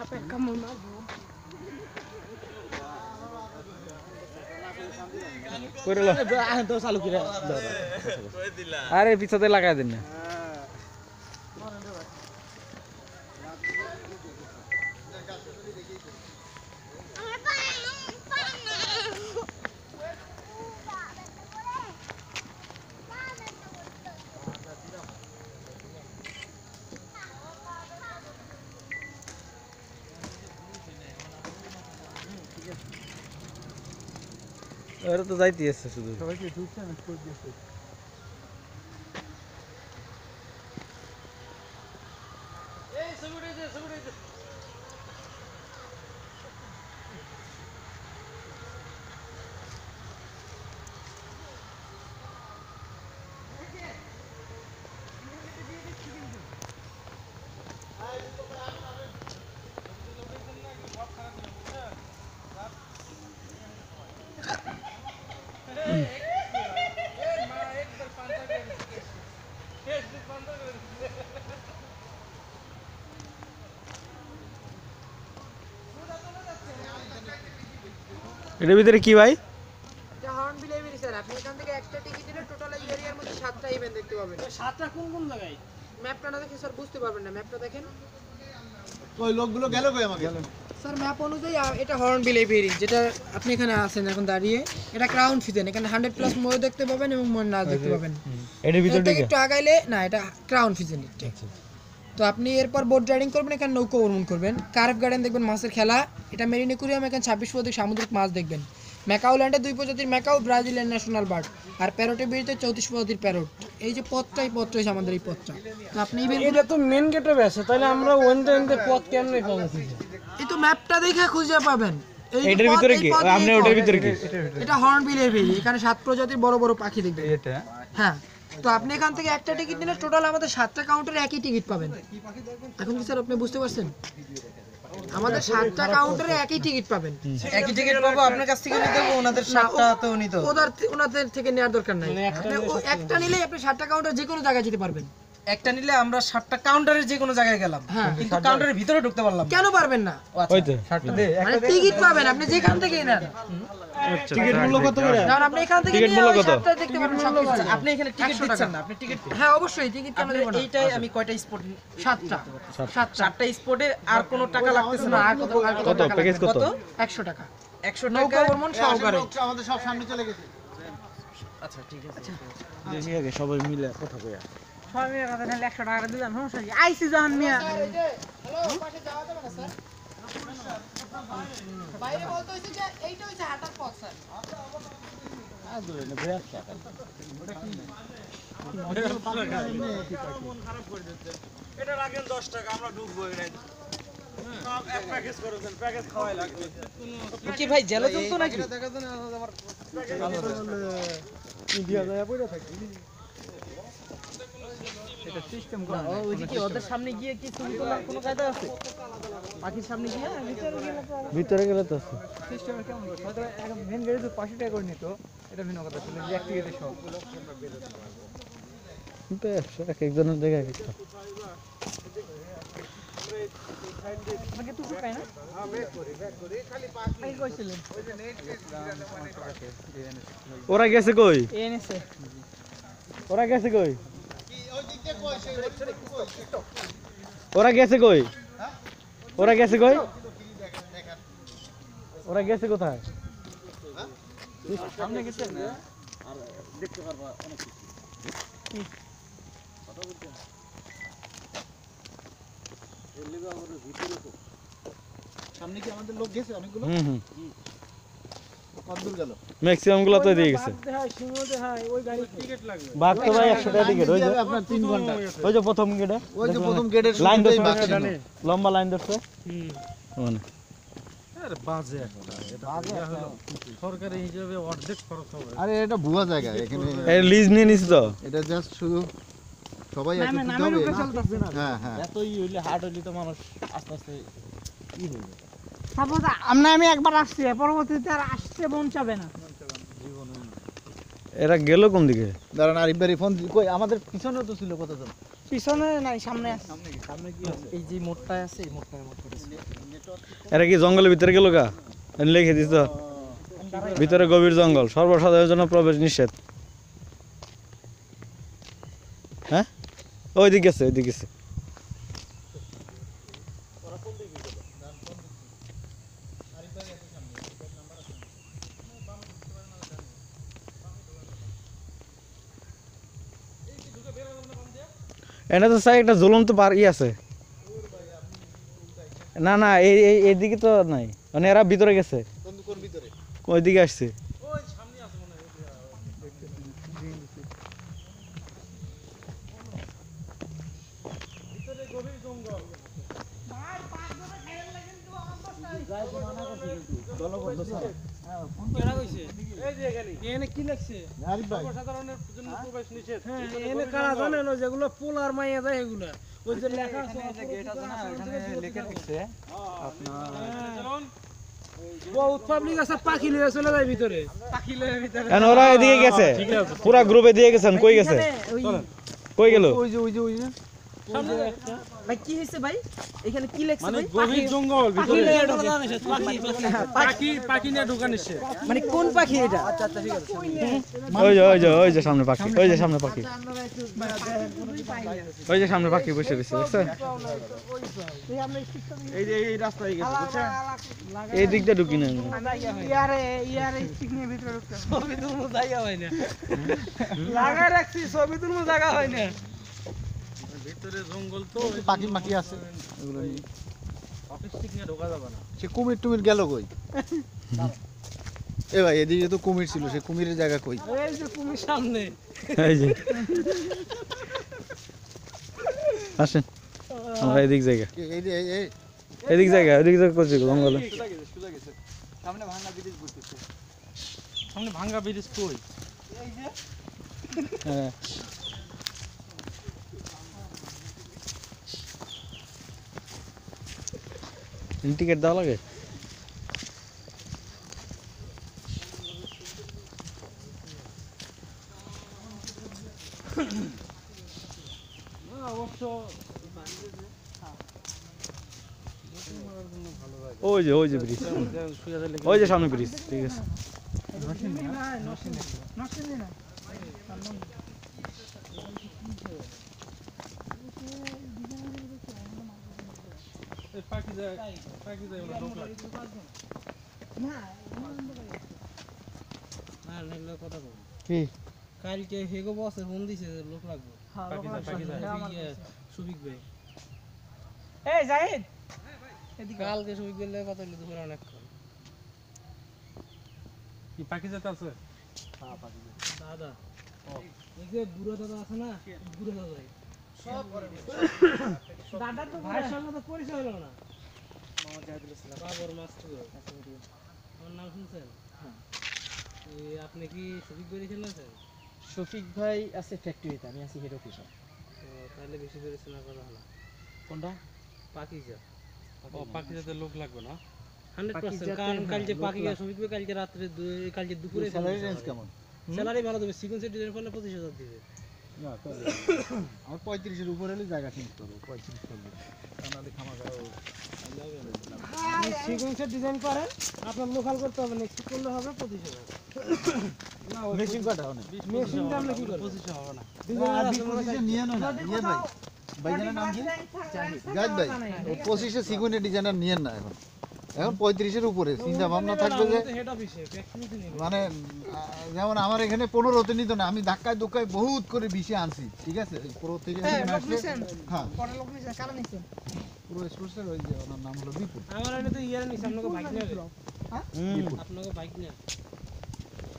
সাপের কামড় মারবো করে লো তো চালু করে আরে পিছতে লাগাই দিন না ওরা তো যাইতে আছে শুধু সবাইকে ঢুকছে না কোড দিয়েছে এই সবুড়ে দে এর ভিতরে কি ভাই এটা হর্নবিল এভিরি স্যার আপনি এখান থেকে এক্সট্রা টিকিট দিলে টোটাল এই এরিয়ার মধ্যে 7টা ইভেন্ট দেখতে পাবেন 7টা কোন কোন জায়গায় ম্যাপটা না দেখে স্যার বুঝতে পারবেন না ম্যাপটা দেখেন ওই লোকগুলো গেল কই আমাকে স্যার ম্যাপ অনুযায়ী এটা হর্নবিল এভিরি যেটা আপনি এখানে আছেন এখন দাঁড়িয়ে এটা ক্রাউন ফিজেন এখানে 100 প্লাস ময়ূর দেখতে পাবেন এবং ময়ূর নাচ দেখতে পাবেন এর ভিতরে এটা একটু আগাইলে না এটা ক্রাউন ফিজেন তো আপনি এরপর বোট রাইডিং করবেন এখানে নৌকা ভ্রমণ করবেন কার্ভ গার্ডেন দেখবেন মাছের খেলা এটা মেরিন অ্যাকুয়ারিয়াম এখানে 26 প্রজাতির সামুদ্রিক মাছ দেখবেন ম্যাকাও ল্যান্ডে 2 প্রজাতির ম্যাকাও ব্রাজিলিয়ান ন্যাশনাল বার্ড আর প্যারোটে বিড়িতে 34 প্রজাতির প্যারোট এই যে পথটাই হচ্ছে আমাদের এই পথটা তো আপনি এটা তো মেন গেটে বসে তাহলে আমরা ওয়ানডে পথ কেমনে পাবো এই তো ম্যাপটা দেখে খুঁজে পাবেন এটার ভিতরে কি আপনি ওটার ভিতরে কি এটা হর্নবিল এভিরি এখানে 7 প্রজাতির বড় বড় পাখি দেখবেন এটা হ্যাঁ তো আপনি এখান থেকে একটা টিকিট নিলে টোটাল আমাদের 7টা কাউন্টারে একই টিকিট পাবেন এখন কি স্যার আপনি বুঝতে পারছেন আমাদের 7টা কাউন্টারে একই টিকিট পাবেন একই টিকিট পাবো আপনার কাছ থেকে নিতে হবে ওনাদের 7টা তো উনি তো ওনাদের থেকে নেওয়ার দরকার নাই আপনি একটা নিলেই আপনি 7টা কাউন্টার যে কোনো জায়গায় যেতে পারবেন একটা নিলে আমরা 7টা কাউন্টারের যে কোনো জায়গায় গেলাম কিন্তু কাউন্টারের ভিতরে ঢুকতে পারলাম কেন পারবেন না ওই তো মানে টিকিট পাবেন আপনি যেখান থেকে নেন টিকিট মূল্য কত করে কারণ আপনি এখান থেকে নিয়ে ওই 7টা দেখতে পারবেন সবকিছু আপনি এখানে টিকিট দিচ্ছেন না আপনি টিকিট হ্যাঁ অবশ্যই টিকিট কেন দেব না এইটাই আমি কয়টা স্পট 7টা 7টা স্পটে আর কোনো টাকা লাগতেছে না আর কত প্যাকেজ কত 100 টাকা 100 টাকা নৌকা ভ্রমণ সহকারে আমাদের সব সামনে চলে গেছে আচ্ছা ঠিক আছে দেখি আগে সবাই মিলে কথা কইয়া সবাই মিলে কথা তাহলে 100 টাকা দিলাম সমস্যা কি আইসি জাহান মিয়া হ্যালো পাশে যাওয়া যাবে না স্যার বাইরে বলতে হইছে যে এইটা হইছে হাঁটার পথ স্যার আদরে না ভয় টাকা মন খারাপ করে দিচ্ছেন এটা রাখেন 10 টাকা আমরা ঢুকবো এটা সব এক প্যাকেজ করেছেন প্যাকেজ খাওয়াই লাগবে কি ভাই জেলে তো নাকি দেখা দেন আমার ইন্ডিয়া যায় পড়ে থাকি এটা সিস্টেম কোন ওই কি ওদের সামনে গিয়ে কি তুমি তোলার কোনো কায়দা আছে পাখির সামনে গিয়ে ভিতরে গেলে তো আছে সিস্টেম কেমন হয়তো মেন গাড়ি তো 500 টাকা করে নিত এটা ভিন্ন কথা ছিল যে এক টিকেটে সব ব্যবসা এক একজনের জায়গা এক একটা আগে তো পায় না হ্যাঁ ব্যাক করি খালি পাঁচ মিনিট কইছিলেন ওই যে নেট ওরা গেছে কই এনেছে ওরা গেছে কই কি ওই দিক দিয়ে কই সেই ওরা গেছে কই ওরা গেছে কই ওরা গেছে কোথায় সামনে গেছে না আর দেখতে পারবা অনেক কিছু কথা বলছেন এর লিগে আমাদের ভিতরে তো সামনে কি আমাদের লোক গেছে অনেকগুলো কতদূর গেল ম্যাক্সিমাম গুলো তো দিয়ে গেছে ওই গাড়ি টিকিট লাগবে বাদ তো ভাই 100 টাকা টিকিট ওই যে আপনার 3 ঘন্টা ওই যে প্রথম গেটে ওই যে প্রথম গেটের লাইন ধরছে লম্বা লাইন ধরছে মানে আরে বাজে এখন এটা হলো সরকারি হিসাবে অর্ধেক খরচ হবে আরে এটা ভুয়া জায়গা এখানে এই লিজ নিয়ে নিছ তো এটা জাস্ট শুধু সবাই আছে দিতে হবে হ্যাঁ হ্যাঁ এতই হইলে হার্ড হইলে তো মানুষ আস্তে আস্তে কি হইবে সাপোজ আমি একবার আসছি পরবর্তীতে আর আসতে মন চাবে না এরা গেল কোন দিকে দাঁড়ান আরিফ ভাই ফোন কই আমাদের পিছনে তো ছিল কতজন পিছনে নাই সামনে এই যে মোড়টায় আছে এই মোড়টায় মোড় করেছে এরা কি জঙ্গলের ভিতরে গেল গা লিখে দিস তো ভিতরে গভীর জঙ্গল সর্বসাধারণের জন্য প্রবেশ নিষেধ হ্যাঁ ওইদিকে গেছে ওইদিকে গেছে এনে তো চাই একটা ঝুলন্ত পার আছে না না এই এইদিকে তো নাই মানে এরা ভিতরে গেছে ওইদিকে আসছে যেগুলো পোলার মাইয়া যায় এগুলো ওই যে লেখা বহুত পাবলিক আছে পাখি লিয়ে চলে যায় ভিতরে এখন ওরা এদিকে গেছে পুরা গ্রুপে দিয়ে গেছেন কই গেছে কই গেল ভাই কি হইছে ভাই এখানে কি লেখছে মানে ভাই গভীর জঙ্গল ভিতরে পাখি নিয়ে ঢোকা নিষেধ মানে কোন পাখি এটা আচ্ছা আচ্ছা ঠিক আছে ওই যে সামনে পাখি ওই যে সামনে পাখি ওই যে সামনে পাখি বসে রয়েছে বুঝছেন এই যে এই রাস্তায় গেছে বুঝছেন এই দিকটা ঢুকি না ইয়ারে স্টিক নিয়ে ভিতরে ঢুকতে ছবি তুলমু জায়গা হয় না লাগা রাখছি ছবি তুলমু জায়গা হয় না ভিতরে জঙ্গল তো পাখি মাখি আছে এগুলো নিয়ে অফিস নিয়ে ঢোকা যাবে না সে কুমির টুমির গেল কই এ ভাই এদিকে তো কুমির ছিল সে কুমিরের জায়গা কই এই যে তুমি সামনে এই যে আসেন আমরা এদিক জায়গা এই যে এই এদিক জায়গা করছি জঙ্গলে সামনে ভাঙা ব্রিজ কই হ্যাঁ টিকিট দেওয়া লাগে অবশ্য ওই যে ব্রিজ ওই যে সামনে ব্রিজ ঠিক আছে পাখি যায় ওরা ঢোকা না কথা বল কি কালকে হেগো বসে ফোন দিছে লোক লাগবে পাখি যায় সুবিক ভাই এই জাহিদ কালকে সুবিক গেলে কথা হলো দুপুরে অনেক কি পাখি যেতে আছে হ্যাঁ পাখি দাদা এই যে বুড়ো দাদা আছে না বুড়ো দাদা সব করে দাদা তো ভাইয়ের সঙ্গে তো পরিচয় হলো না মামা জাহিদুল ইসলাম বাবর মাস্টার আমার নাম শুনছেন হ্যাঁ আপনি কি সুবিক ভাই দেখেন না স্যার শফিক ভাই আছে ফ্যাক্টরিতে আমি আছি হেড অফিসে তাহলে বেশি করে শোনা কথা হলো কোনটা পাখিজা পাখিজাতে লোক লাগবে না 100% কারণ কালকে পাখিজা সুবিক ভাই কালকে রাতে কালকে দুপুরে স্যালারি রেঞ্জ কেমন স্যালারি ভালো দেবে সিকোয়েন্সের ডিজাইন করলে 25000 দিবে না তাহলে আমার 35 এর উপরে হলে জায়গা চেঞ্জ করব 35 করব কানালে খামা খাওয়া সিকোয়েন্সের ডিজাইন করেন আপনার লোকাল করতে হবে নেক্সট করলে হবে 25000 না মেশিন কাটা হবে মেশিন দাম কি করবে 25 হবে না ডিজাইন নিয়ে না নিয়ে ভাই ভাইজানের নাম কি জাহিদ ভাই ও 25 এর সিগুনের ডিজাইনার নিয়ে না এখন 35 এর উপরে চিন্তা ভাবনা থাকবে যে হেড অফিসে ফ্যাক্টরিতে নিবে মানে যেমন আমার এখানে 15 তে নিত না আমি ধাক্কায় ধুক্কায় বহুত করে 20 এ আনছি ঠিক আছে পুরো থেকে হ্যাঁ পরে লোক নিছেন কারা নিছেন পুরো স্পোর্টসের ওই যে ওনার নাম হলো বিপুল আমার এনে তো ইয়ার নিছে আপনাকে বাইক নেবে বিপুল আপনাকে বাইক নেবে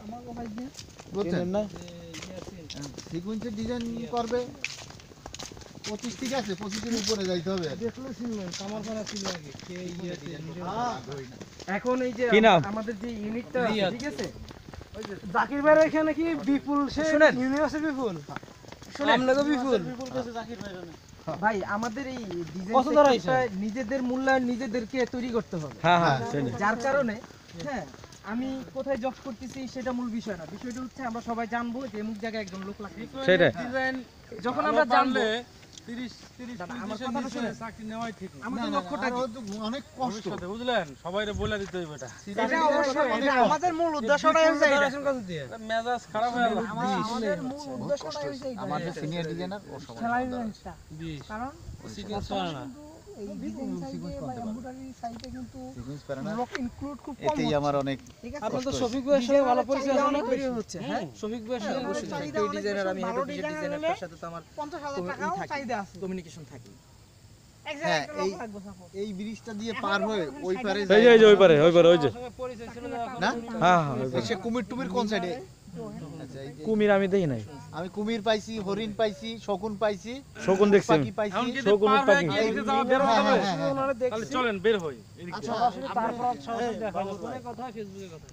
আমাকে ভাই দিন বুঝছেন না ইয়ার সিকোয়েন্সের ডিজাইন করবে 25 ঠিক আছে 25 এর উপরে যাইতে হবে দেখলে শুনলেন কামার করা ছিল আগে কে ইয়াতে এখন এই যে কি নাম? আমাদের যে ইউনিটটা আছে ঠিক আছে জাকির ভাই এখানে কি বিপুল সে ইউনিভার্সিটি বিপুল আপনাকে বিপুল ভাই আমাদের এই কত ধরা ডিজাইন হইছে? নিজেদের মূল্যায়ন নিজেদেরকে তৈরি করতে হবে হ্যাঁ হ্যাঁ সেটাই। যার কারণে হ্যাঁ আমি কোথায় জব করতেছি সেটা মূল বিষয় না বিষয়টা হচ্ছে আমরা সবাই জানবো যে অমুক জায়গায় একজন লোক লাগবে সেটাই। ডিজাইন যখন আমরা জানবো আমার কথাটা শুনেন। চাকরি নেওয়াই ঠিক না। আমি তো না, না, লক্ষ্যটা আর ও তো অনেক কষ্ট ভবিষ্যতে বুঝলেন সবাইরে বলে দিতে হইবে এটা এটা অবশ্যই এটা আমাদের মূল উদ্দেশ্যটাই হচ্ছে এটা। এটা মেজাজ খারাপ হয়ে গেল আমাদের মূল বহুত উদ্দেশ্যটাই কষ্ট হচ্ছে এটা। আমার যে সিনিয়র ডিজাইনার ও সময় সেলাই জিনিসটা। 20 কারণ সিকোয়েন্স করে না এই ডিজাইন সাইডে বা এমব্রয়ডারি সাইডে কিন্তু সিকোয়েন্স পারে না ব্লক ইনক্লুড খুব কম এতেই আমার অনেক ঠিক আছে। আপনার তো শফিক ভাইয়ের সাথে ভালো পরিচয় আছে না? তৈরি হচ্ছে হ্যাঁ শফিক ভাইয়ের সাথে অবশ্যই চাহিদা একটু অনেক ডিজাইনার, বেশি, আমি ভালো হ্যাপি ডিজাইনার ডিজাইনার, হলে তার সাথে তো আমার 50,000 টাকাও থাকে। চাহিদা আছে। কমিউনিকেশন থাকে। এক হ্যাঁ, জায়গায় একটা লোক এই- লাগবে suppose। এই ব্রিজটা দিয়ে পার হয়ে ওই পারে এই যে ওই পারে ওই যে পরিচয় ছিল না না হ্যাঁ হ্যাঁ ওই পারে। সে কুমির টুমির কোন সাইডে আচ্ছা এই যে- কুমির আমি দেখি নাই, আমি কুমির পাইছি, হরিণ পাইছি, শকুন পাইছি, শকুন দেখছি আমি। পাখি পাইছি। এখন যদি শকুনের পার হয়ে পাখি। গিয়ে এদিকে যাওয়া বের হতে হ্যাঁ, হবে হ্যাঁ, হ্যাঁ, হ্যাঁ। তাহলে চলেন বের হই এদিকে আচ্ছা তারপর সরাসরি দেখা যাবে। ফোনে কথা ফেসবুকে কথা